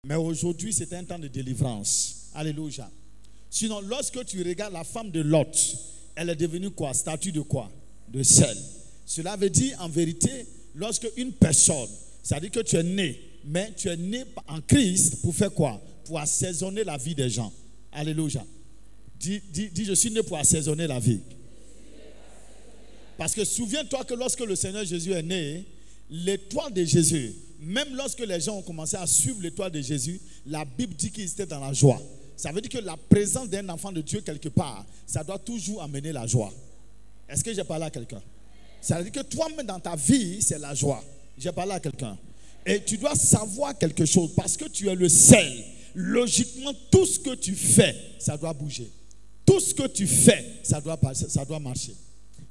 Mais aujourd'hui, c'est un temps de délivrance. Alléluia. Sinon, lorsque tu regardes la femme de Lot, elle est devenue quoi? Statue de quoi? De sel. Cela veut dire, en vérité, lorsque une personne, ça dit que tu es né, mais tu es né en Christ pour faire quoi? Pour assaisonner la vie des gens. Alléluia. Dis, je suis né pour assaisonner la vie. Parce que souviens-toi que lorsque le Seigneur Jésus est né, l'étoile de Jésus, même lorsque les gens ont commencé à suivre l'étoile de Jésus, la Bible dit qu'ils étaient dans la joie. Ça veut dire que la présence d'un enfant de Dieu quelque part, ça doit toujours amener la joie. Est-ce que j'ai parlé à quelqu'un? Ça veut dire que toi-même dans ta vie, c'est la joie. J'ai parlé à quelqu'un. Et tu dois savoir quelque chose parce que tu es le sel. Logiquement, tout ce que tu fais, ça doit bouger. Tout ce que tu fais, ça doit marcher.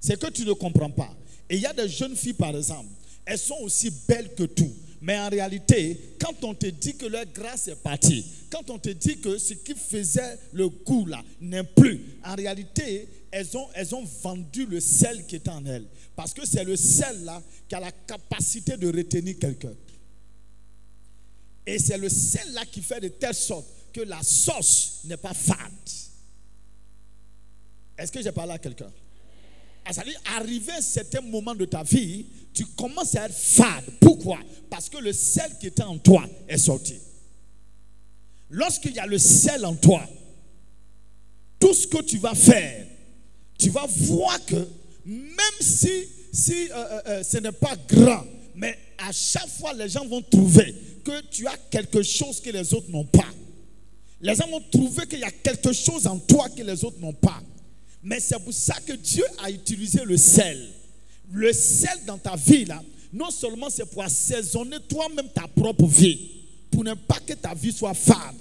C'est que tu ne comprends pas. Et il y a des jeunes filles, par exemple, elles sont aussi belles que tout. Mais en réalité, quand on te dit que leur grâce est partie, quand on te dit que ce qui faisait le goût là n'est plus, en réalité, elles ont vendu le sel qui est en elles. Parce que c'est le sel là qui a la capacité de retenir quelqu'un. Et c'est le sel là qui fait de telle sorte que la sauce n'est pas fade. Est-ce que j'ai parlé à quelqu'un? C'est-à-dire, arrivé à un certain moment de ta vie, tu commences à être fade. Pourquoi? Parce que le sel qui était en toi est sorti. Lorsqu'il y a le sel en toi, tout ce que tu vas faire, tu vas voir que même si ce n'est pas grand, mais à chaque fois les gens vont trouver que tu as quelque chose que les autres n'ont pas. Les gens vont trouver qu'il y a quelque chose en toi que les autres n'ont pas. Mais c'est pour ça que Dieu a utilisé le sel. Le sel dans ta vie, là, non seulement c'est pour assaisonner toi-même ta propre vie, pour ne pas que ta vie soit fade,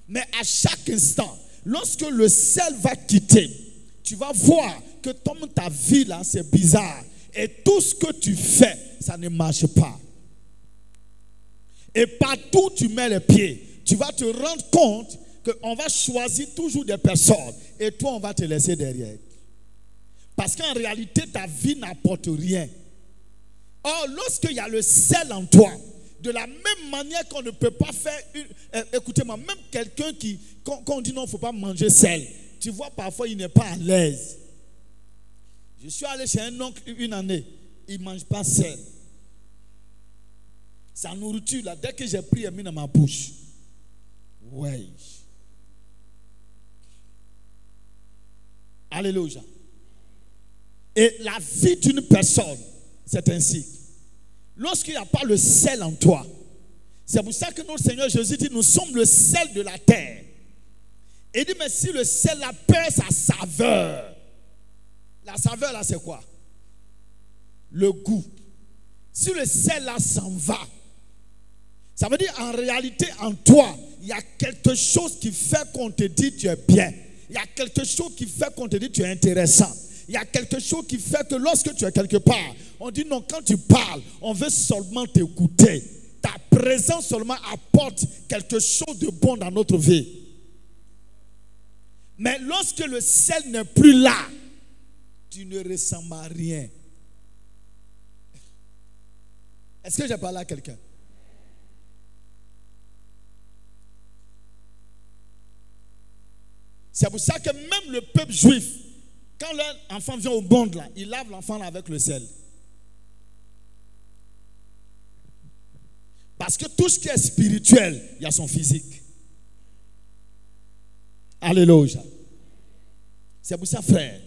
mais à chaque instant, lorsque le sel va quitter, tu vas voir que ta vie, là, c'est bizarre. Et tout ce que tu fais, ça ne marche pas. Et partout où tu mets les pieds, tu vas te rendre compte qu'on va choisir toujours des personnes et toi on va te laisser derrière. Parce qu'en réalité ta vie n'apporte rien. Or lorsqu'il y a le sel en toi, de la même manière qu'on ne peut pas faire écoutez-moi, même quelqu'un quand on dit non, il ne faut pas manger sel, tu vois parfois il n'est pas à l'aise. Je suis allé chez un oncle une année, il ne mange pas sel. Sa nourriture là, dès que j'ai pris, elle mis dans ma bouche. Ouais. Alléluia. Et la vie d'une personne, c'est ainsi. Lorsqu'il n'y a pas le sel en toi, c'est pour ça que notre Seigneur Jésus dit, nous sommes le sel de la terre. Et il dit, mais si le sel a perd sa saveur, la saveur là c'est quoi? Le goût. Si le sel là s'en va, ça veut dire en réalité en toi, il y a quelque chose qui fait qu'on te dit tu es bien. Il y a quelque chose qui fait qu'on te dit tu es intéressant. Il y a quelque chose qui fait que lorsque tu es quelque part, on dit non, quand tu parles, on veut seulement t'écouter. Ta présence seulement apporte quelque chose de bon dans notre vie. Mais lorsque le sel n'est plus là, tu ne ressembles à rien. Est-ce que j'ai parlé à quelqu'un? C'est pour ça que même le peuple juif, quand leur enfant vient au monde, là, il lave l'enfant avec le sel. Parce que tout ce qui est spirituel, il y a son physique. Alléluia. C'est pour ça, frère,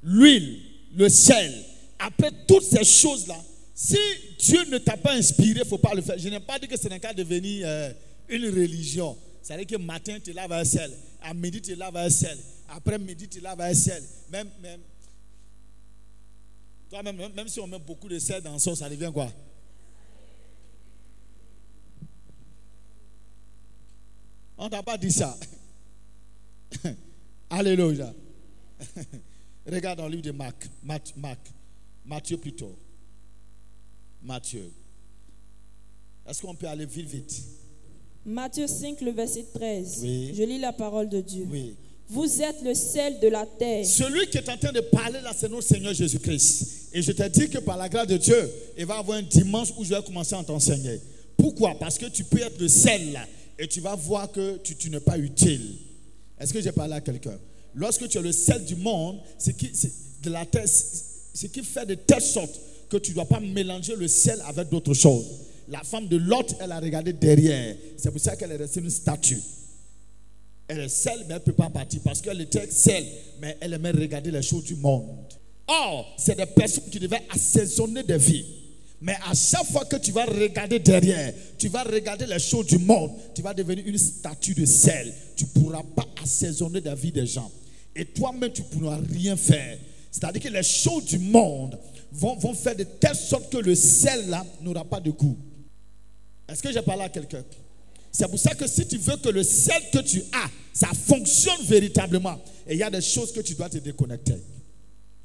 l'huile, le sel, après toutes ces choses-là, si Dieu ne t'a pas inspiré, il ne faut pas le faire. Je n'ai pas dit que ce n'est qu'à devenir une religion. C'est-à-dire que matin, tu laves un sel. À midi, tu laves un sel. Après midi, tu laves un sel. Même si on met beaucoup de sel dans le sauce, ça devient quoi? On ne t'a pas dit ça. Alléluia. Regarde dans le livre de Matthieu plutôt. Matthieu. Est-ce qu'on peut aller vite? Matthieu 5, le verset 13. Oui. Je lis la parole de Dieu. Oui. Vous êtes le sel de la terre. Celui qui est en train de parler là, c'est notre Seigneur Jésus-Christ. Et je te dis que par la grâce de Dieu, il va y avoir un dimanche où je vais commencer à t'enseigner. Pourquoi? Parce que tu peux être le sel là. et tu vas voir que tu n'es pas utile. Est-ce que j'ai parlé à quelqu'un? Lorsque tu es le sel du monde, c'est de la terre, ce qui fait de telle sorte que tu ne dois pas mélanger le sel avec d'autres choses. La femme de Lot, elle a regardé derrière. C'est pour ça qu'elle est restée une statue. Elle est sel, mais elle ne peut pas partir parce qu'elle était sel, mais elle aimait regarder les choses du monde. Or, c'est des personnes qui devaient assaisonner des vies. Mais à chaque fois que tu vas regarder derrière, tu vas regarder les choses du monde, tu vas devenir une statue de sel. Tu ne pourras pas assaisonner la vie des gens. Et toi-même, tu ne pourras rien faire. C'est-à-dire que les choses du monde vont faire de telle sorte que le sel là n'aura pas de goût. Est-ce que j'ai parlé à quelqu'un? C'est pour ça que si tu veux que le sel que tu as, ça fonctionne véritablement, et il y a des choses que tu dois te déconnecter.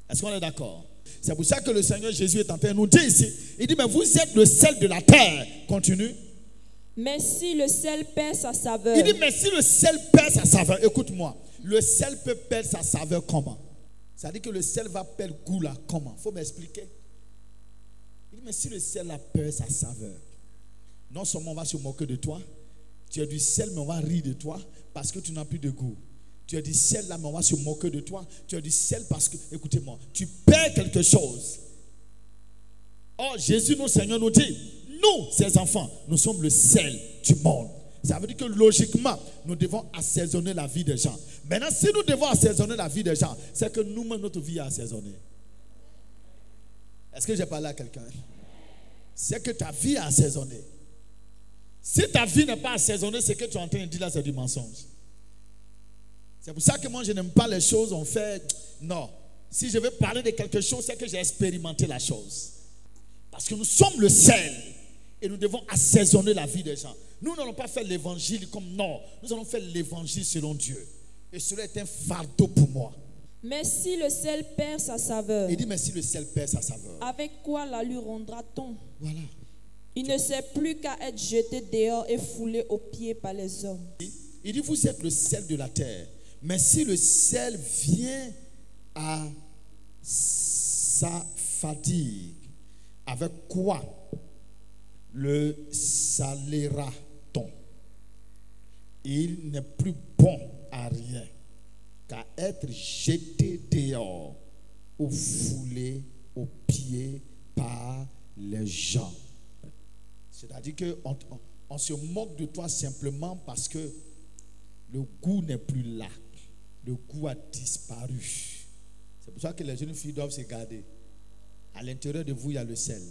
Est-ce qu'on est d'accord? C'est pour ça que le Seigneur Jésus est en train de nous dire ici, il dit, mais vous êtes le sel de la terre. Continue. Mais si le sel perd sa saveur. Il dit, mais si le sel perd sa saveur, écoute-moi, le sel peut perdre sa saveur comment? C'est-à-dire que le sel va perdre goût là, comment? Il faut m'expliquer. Il dit, mais si le sel là perd sa saveur, non seulement on va se moquer de toi, tu as du sel, mais on va rire de toi parce que tu n'as plus de goût. Tu as du sel là, mais on va se moquer de toi. Tu as du sel parce que, écoutez-moi, tu perds quelque chose. Or, Jésus, notre Seigneur, nous dit, nous, ses enfants, nous sommes le sel du monde. Ça veut dire que logiquement, nous devons assaisonner la vie des gens. Maintenant, si nous devons assaisonner la vie des gens, c'est que nous-mêmes, notre vie est assaisonnée. Est-ce que j'ai parlé à quelqu'un? C'est que ta vie est assaisonnée. Si ta vie n'est pas assaisonnée, c'est que tu es en train de dire là, c'est du mensonge. C'est pour ça que moi, je n'aime pas les choses, on fait... Non. Si je veux parler de quelque chose, c'est que j'ai expérimenté la chose. Parce que nous sommes le sel. Et nous devons assaisonner la vie des gens. Nous n'allons pas faire l'évangile comme non. Nous allons faire l'évangile selon Dieu. Et cela est un fardeau pour moi. Mais si le sel perd sa saveur. Il dit, mais si le sel perd sa saveur. Avec quoi la lui rendra-t-on? Voilà. Il ne sert plus qu'à être jeté dehors et foulé aux pieds par les hommes. Il dit, vous êtes le sel de la terre. Mais si le sel vient à sa fatigue, avec quoi le salera-t-on? Il n'est plus bon à rien qu'à être jeté dehors ou foulé aux pieds par les gens. C'est-à-dire qu'on se moque de toi simplement parce que le goût n'est plus là. Le goût a disparu. C'est pour ça que les jeunes filles doivent se garder. À l'intérieur de vous, il y a le sel.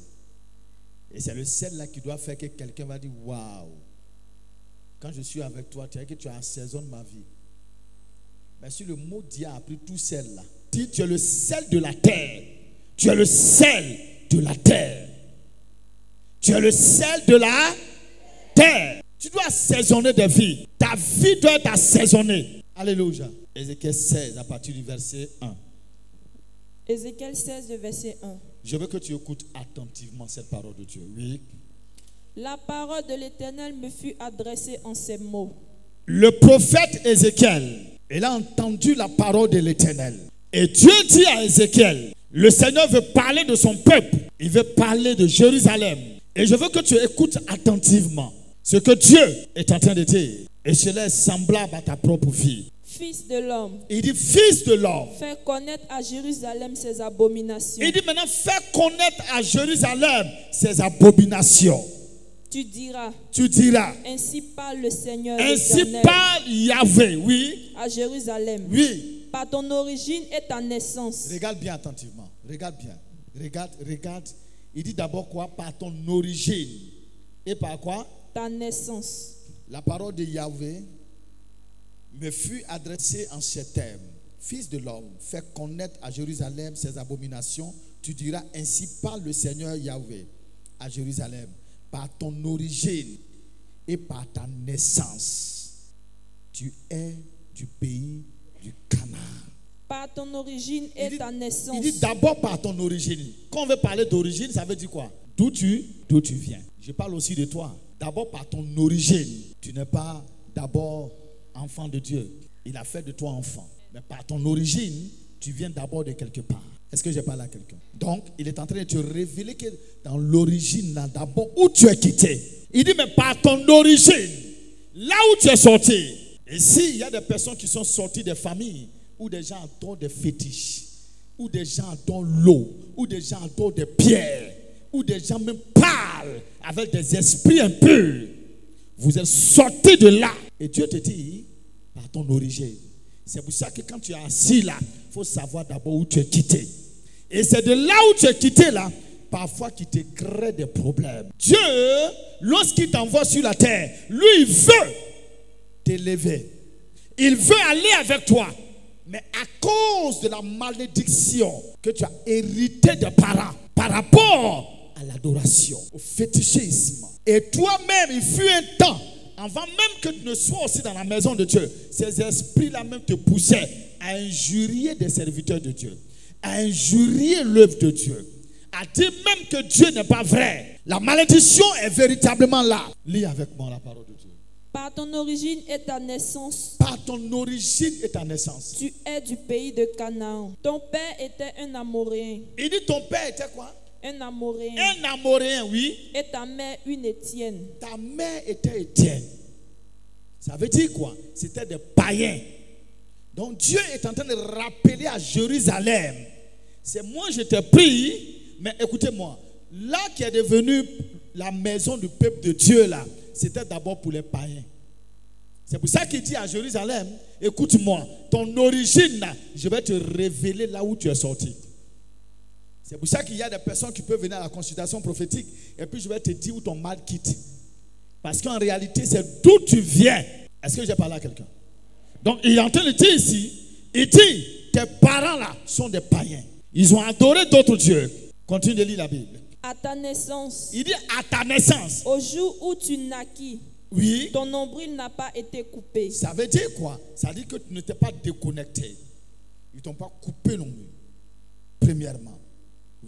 Et c'est le sel là qui doit faire que quelqu'un va dire, waouh, quand je suis avec toi, tu as dit que tu assaisonnes ma vie. Mais si le mot Dieu a pris tout sel là, si tu es le sel de la terre, tu es le sel de la terre. Tu es le sel de la terre. Tu dois assaisonner des vies. Ta vie doit être assaisonnée. Alléluia. Ézéchiel 16 à partir du verset 1. Ézéchiel 16, verset 1. Je veux que tu écoutes attentivement cette parole de Dieu. Oui. La parole de l'Éternel me fut adressée en ces mots. Le prophète Ézéchiel, il a entendu la parole de l'Éternel. Et Dieu dit à Ézéchiel, le Seigneur veut parler de son peuple. Il veut parler de Jérusalem. Et je veux que tu écoutes attentivement ce que Dieu est en train de dire. Et cela est semblable à ta propre vie. Fils de l'homme. Il dit, fils de l'homme. Fais connaître à Jérusalem ses abominations. Il dit maintenant, fais connaître à Jérusalem ses abominations. Tu diras. Ainsi parle le Seigneur. Ainsi parle Yahvé, oui. À Jérusalem. Oui. Par ton origine et ta naissance. Regarde bien attentivement. Regarde bien. Regarde. Il dit d'abord quoi? Par ton origine. Et par quoi? Ta naissance. La parole de Yahvé me fut adressée en ces termes. Fils de l'homme, fais connaître à Jérusalem ses abominations. Tu diras, ainsi parle le Seigneur Yahvé à Jérusalem. Par ton origine et par ta naissance, tu es du pays du Canaan. Par ton origine et ta naissance. Il dit d'abord par ton origine. Quand on veut parler d'origine, ça veut dire quoi? D'où tu viens. Je parle aussi de toi. D'abord par ton origine. Tu n'es pas d'abord enfant de Dieu. Il a fait de toi enfant. Mais par ton origine, tu viens d'abord de quelque part. Est-ce que j'ai parlé à quelqu'un? Donc, il est en train de te révéler que dans l'origine, là, d'abord, où tu es quitté. Il dit, mais par ton origine, là où tu es sorti. Ici, il y a des personnes qui sont sorties des familles où des gens adorent des fétiches, où des gens adorent l'eau, où des gens adorent des pierres, où des gens même parlent avec des esprits impurs. Vous êtes sortis de là. Et Dieu te dit, par ton origine. C'est pour ça que quand tu es assis là, il faut savoir d'abord où tu es quitté. Et c'est de là où tu es quitté là, parfois qui te crée des problèmes. Dieu, lorsqu'il t'envoie sur la terre, lui, il veut t'élever. Il veut aller avec toi. Mais à cause de la malédiction que tu as héritée des parents, par rapport à l'adoration, au fétichisme. Et toi-même, il fut un temps, avant même que tu ne sois aussi dans la maison de Dieu, ces esprits-là même te poussaient à injurier des serviteurs de Dieu, à injurier l'œuvre de Dieu, à dire même que Dieu n'est pas vrai. La malédiction est véritablement là. Lis avec moi la parole de Dieu. Par ton origine et ta naissance, Par ton origine et ta naissance. tu es du pays de Canaan. Ton père était un Amoréen. Il dit ton père était quoi? Un Amoréen. Un Amoréen, oui. Et ta mère une Étienne. Ta mère était Étienne. Ça veut dire quoi? C'était des païens. Donc Dieu est en train de rappeler à Jérusalem. C'est moi je t'ai pris, mais écoutez-moi. Là qui est devenu la maison du peuple de Dieu là, c'était d'abord pour les païens. C'est pour ça qu'il dit à Jérusalem, écoute-moi, ton origine là, je vais te révéler là où tu es sorti. C'est pour ça qu'il y a des personnes qui peuvent venir à la consultation prophétique et puis je vais te dire où ton mal quitte. Parce qu'en réalité, c'est d'où tu viens. Est-ce que j'ai parlé à quelqu'un? Donc, il est en train de dire ici, il dit, tes parents là sont des païens. Ils ont adoré d'autres dieux. Continue de lire la Bible. À ta naissance, Il dit, à ta naissance. au jour où tu naquis, Oui. ton nombril n'a pas été coupé. Ça veut dire quoi? Ça veut dire que tu ne t'es pas déconnecté. Ils ne t'ont pas coupé non plus. Premièrement.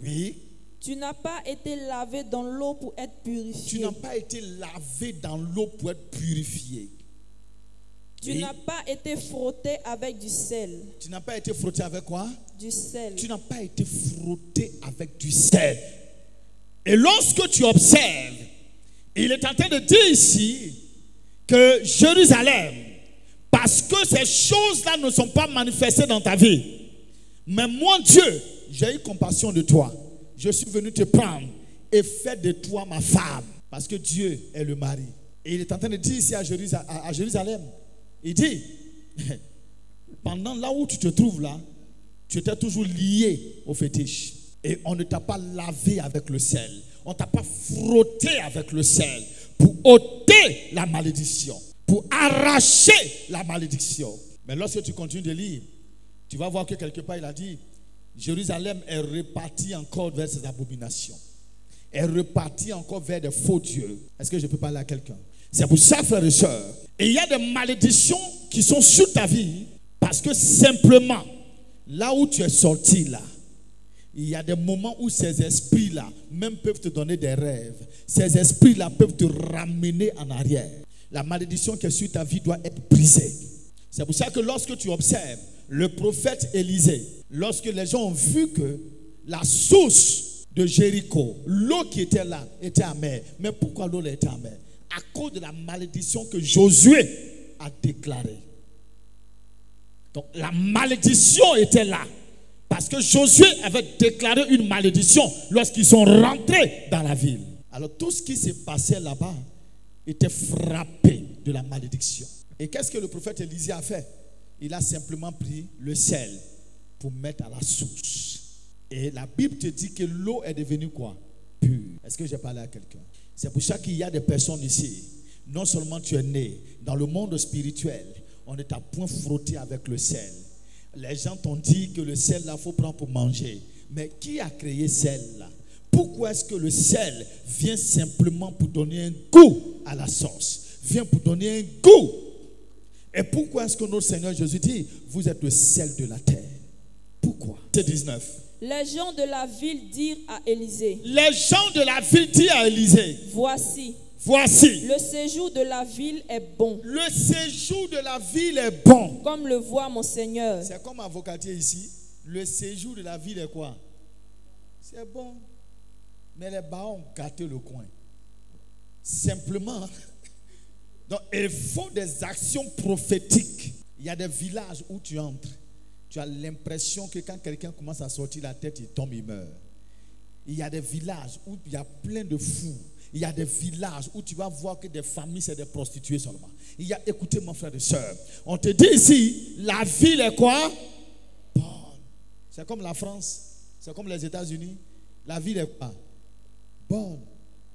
Oui. Tu n'as pas été lavé dans l'eau pour être Tu purifié. n'as pas été lavé dans l'eau pour être purifié. Tu Oui. n'as pas été frotté avec du sel. Tu n'as pas été frotté avec quoi? Du sel. Tu n'as pas été frotté avec du sel. Et lorsque tu observes, il est en train de dire ici que Jérusalem, parce que ces choses-là ne sont pas manifestées dans ta vie, mais moi, Dieu, j'ai eu compassion de toi. Je suis venu te prendre et faire de toi ma femme. Parce que Dieu est le mari. Et il est en train de dire ici à Jérusalem, il dit, pendant là où tu te trouves là, tu étais toujours lié au fétiche. Et on ne t'a pas lavé avec le sel. On ne t'a pas frotté avec le sel pour ôter la malédiction, pour arracher la malédiction. Mais lorsque tu continues de lire, tu vas voir que quelque part il a dit, Jérusalem est repartie encore vers ses abominations. Est repartie encore vers des faux dieux. Est-ce que je peux parler à quelqu'un? C'est pour ça, frères et sœurs. Et il y a des malédictions qui sont sur ta vie parce que simplement, là où tu es sorti là, il y a des moments où ces esprits-là même peuvent te donner des rêves. Ces esprits-là peuvent te ramener en arrière. La malédiction qui est sur ta vie doit être brisée. C'est pour ça que lorsque tu observes le prophète Élisée, lorsque les gens ont vu que la source de Jéricho, l'eau qui était là, était amère. Mais pourquoi l'eau était amère? À cause de la malédiction que Josué a déclarée. Donc la malédiction était là. Parce que Josué avait déclaré une malédiction lorsqu'ils sont rentrés dans la ville. Alors tout ce qui s'est passé là-bas était frappé de la malédiction. Et qu'est-ce que le prophète Élisée a fait? Il a simplement pris le sel pour mettre à la source. Et la Bible te dit que l'eau est devenue quoi? Pure. Est-ce que j'ai parlé à quelqu'un? C'est pour ça qu'il y a des personnes ici. Non seulement tu es né dans le monde spirituel, on ne t'a point frotté avec le sel. Les gens t'ont dit que le sel là, il faut prendre pour manger. Mais qui a créé sel là? Pourquoi est-ce que le sel vient simplement pour donner un goût à la sauce? Vient pour donner un goût. Et pourquoi est-ce que notre Seigneur Jésus dit, vous êtes le sel de la terre? Pourquoi? C'est 19. Les gens de la ville dirent à Élisée. Les gens de la ville dirent à Élisée. Voici. Voici. Le séjour de la ville est bon. Le séjour de la ville est bon. Comme le voit mon Seigneur. C'est comme avocatier ici. Le séjour de la ville est quoi? C'est bon. Mais les barons ont gâté le coin. Simplement, Donc, il faut des actions prophétiques. Il y a des villages où tu entres. Tu as l'impression que quand quelqu'un commence à sortir la tête, il tombe, il meurt. Il y a des villages où il y a plein de fous. Il y a des villages où tu vas voir que des familles, c'est des prostituées seulement. Écoutez mon frère et soeur, on te dit ici, la ville est quoi? Bonne. C'est comme la France, c'est comme les États-Unis. La ville est quoi? Bonne,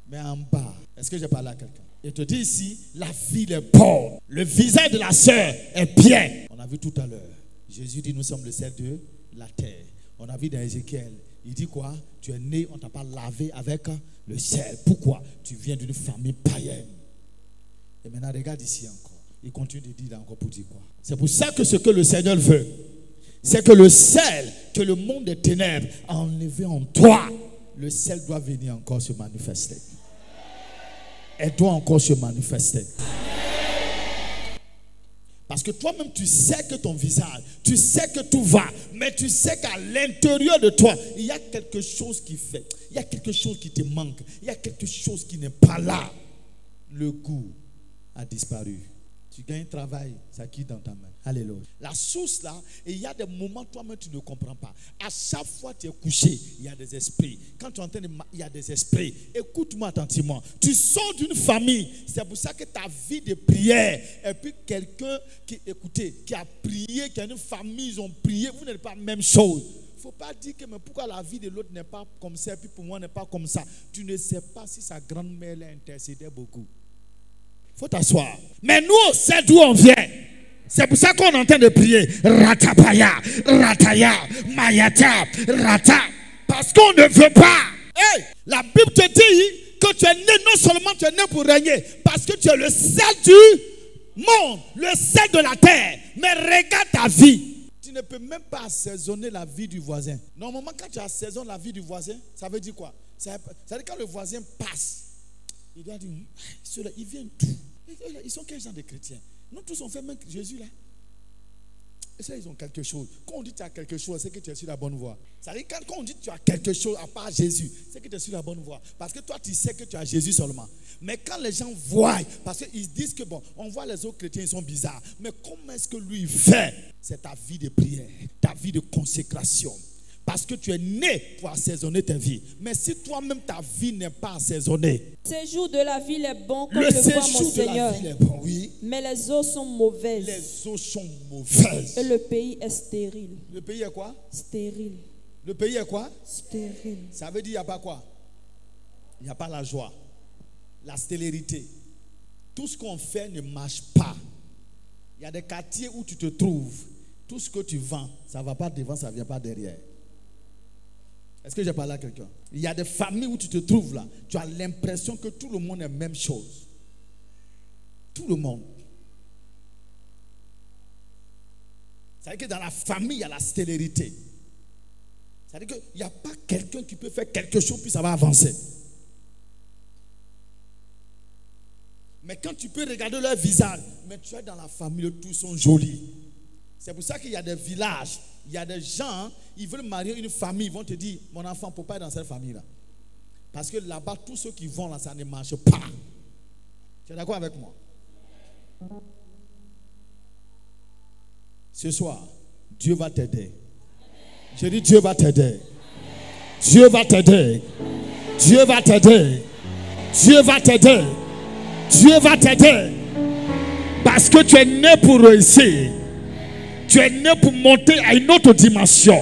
mais en bas. Est-ce que j'ai parlé à quelqu'un? Il te dit ici, la ville est bonne. Le visage de la sœur est bien. On a vu tout à l'heure, Jésus dit, nous sommes le sel de la terre. On a vu dans Ézéchiel, il dit quoi? Tu es né, on ne t'a pas lavé avec le sel. Pourquoi? Tu viens d'une famille païenne. Et maintenant, regarde ici encore. Il continue de dire encore pour dire quoi? C'est pour ça que ce que le Seigneur veut, c'est que le sel que le monde des ténèbres a enlevé en toi, le sel doit venir encore se manifester. Elle doit encore se manifester. Parce que toi-même, tu sais que ton visage, tu sais que tout va, mais tu sais qu'à l'intérieur de toi, il y a quelque chose qui fait, il y a quelque chose qui te manque, il y a quelque chose qui n'est pas là. Le goût a disparu. Tu gagnes un travail, ça quitte dans ta main. Alléluia. La source là, et il y a des moments toi-même tu ne comprends pas. À chaque fois tu es couché, il y a des esprits. Quand tu entends, il y a des esprits. Écoute-moi attentivement. Tu sors d'une famille, c'est pour ça que ta vie de prière, et puis quelqu'un qui, écoutez, qui a prié, qui a une famille, ils ont prié, vous n'êtes pas la même chose. Il ne faut pas dire que mais pourquoi la vie de l'autre n'est pas comme ça, et puis pour moi n'est pas comme ça. Tu ne sais pas si sa grand-mère l'a intercédé beaucoup. Il faut t'asseoir. Mais nous, on sait d'où on vient. C'est pour ça qu'on est en train de prier. Ratapaya, rataya, mayata, rata. Parce qu'on ne veut pas. Hey, la Bible te dit que tu es né, non seulement tu es né pour régner, parce que tu es le sel du monde, le sel de la terre. Mais regarde ta vie. Tu ne peux même pas assaisonner la vie du voisin. Normalement, quand tu assaisonnes la vie du voisin, ça veut dire quoi? Ça veut dire quand le voisin passe, il doit dire, ceux-là, ils viennent tout. Ils sont quel genre de chrétiens? Nous tous on fait même Jésus là. Et ça, ils ont quelque chose. Quand on dit que tu as quelque chose, c'est que tu es sur la bonne voie. Ça veut dire quand on dit que tu as quelque chose à part Jésus, c'est que tu es sur la bonne voie. Parce que toi, tu sais que tu as Jésus seulement. Mais quand les gens voient, parce qu'ils disent que bon, on voit les autres chrétiens, ils sont bizarres. Mais comment est-ce que lui fait? C'est ta vie de prière, ta vie de consécration. Parce que tu es né pour assaisonner ta vie. Mais si toi-même ta vie n'est pas assaisonnée. Le séjour de la ville est bon comme le le voit mon séjour de Seigneur. la ville est bon, oui. Mais les eaux sont mauvaises. Les eaux sont mauvaises. Et le pays est stérile. Le pays est quoi? Stérile. Le pays est quoi? Stérile. Ça veut dire qu'il n'y a pas quoi? Il n'y a pas la joie. La stérilité. Tout ce qu'on fait ne marche pas. Il y a des quartiers où tu te trouves. Tout ce que tu vends, ça ne va pas devant, ça ne vient pas derrière. Est-ce que j'ai parlé à quelqu'un? Il y a des familles où tu te trouves là. Tu as l'impression que tout le monde est la même chose. Tout le monde. C'est-à-dire que dans la famille, il y a la stérilité. C'est-à-dire qu'il n'y a pas quelqu'un qui peut faire quelque chose puis ça va avancer. Mais quand tu peux regarder leur visage, mais tu es dans la famille, tous sont jolis. C'est pour ça qu'il y a des villages, il y a des gens, ils veulent marier une famille, ils vont te dire, mon enfant, il ne faut pas être dans cette famille-là. Parce que là-bas, tous ceux qui vont là, ça ne marche pas. Tu es d'accord avec moi? Ce soir, Dieu va t'aider. Je dis, Dieu va t'aider. Dieu va t'aider. Dieu va t'aider. Dieu va t'aider. Dieu va t'aider. Parce que tu es né pour réussir. Tu es né pour monter à une autre dimension.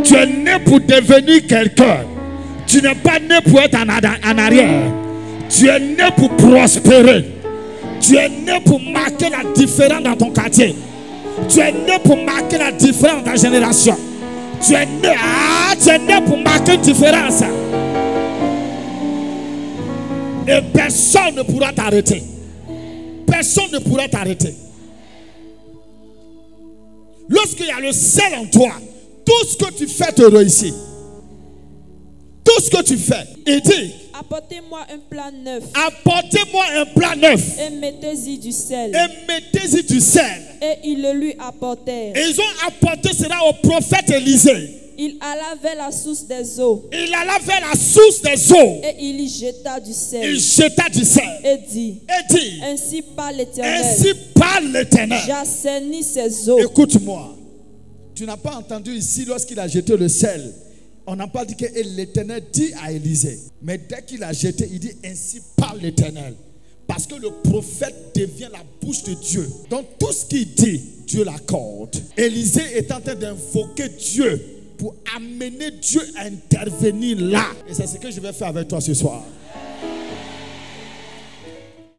Tu es né pour devenir quelqu'un. Tu n'es pas né pour être en arrière. Tu es né pour prospérer. Tu es né pour marquer la différence dans ton quartier. Tu es né pour marquer la différence dans ta génération. Tu es né pour marquer une différence. Et personne ne pourra t'arrêter. Personne ne pourra t'arrêter. Lorsqu'il y a le sel en toi, tout ce que tu fais te réussit. Tout ce que tu fais. Il dit, apportez-moi un plat neuf. Apportez-moi un plat neuf. Et mettez-y du sel. Et mettez-y du sel. Et ils le lui apportèrent. Et ils ont apporté cela au prophète Élisée. Il alla vers la source des eaux Il alla vers la source des eaux. et il y jeta du sel Il jeta du sel. et dit, Et dit, ainsi parle l'Éternel, ainsi parle l'Éternel. j'assainis ces eaux. Écoute-moi. Tu n'as pas entendu ici lorsqu'il a jeté le sel. On n'a pas dit que l'Éternel dit à Élisée. Mais dès qu'il a jeté, il dit ainsi parle l'Éternel. Parce que le prophète devient la bouche de Dieu. Donc tout ce qu'il dit, Dieu l'accorde. Élisée est en train d'invoquer Dieu pour amener Dieu à intervenir là. Et c'est ce que je vais faire avec toi ce soir.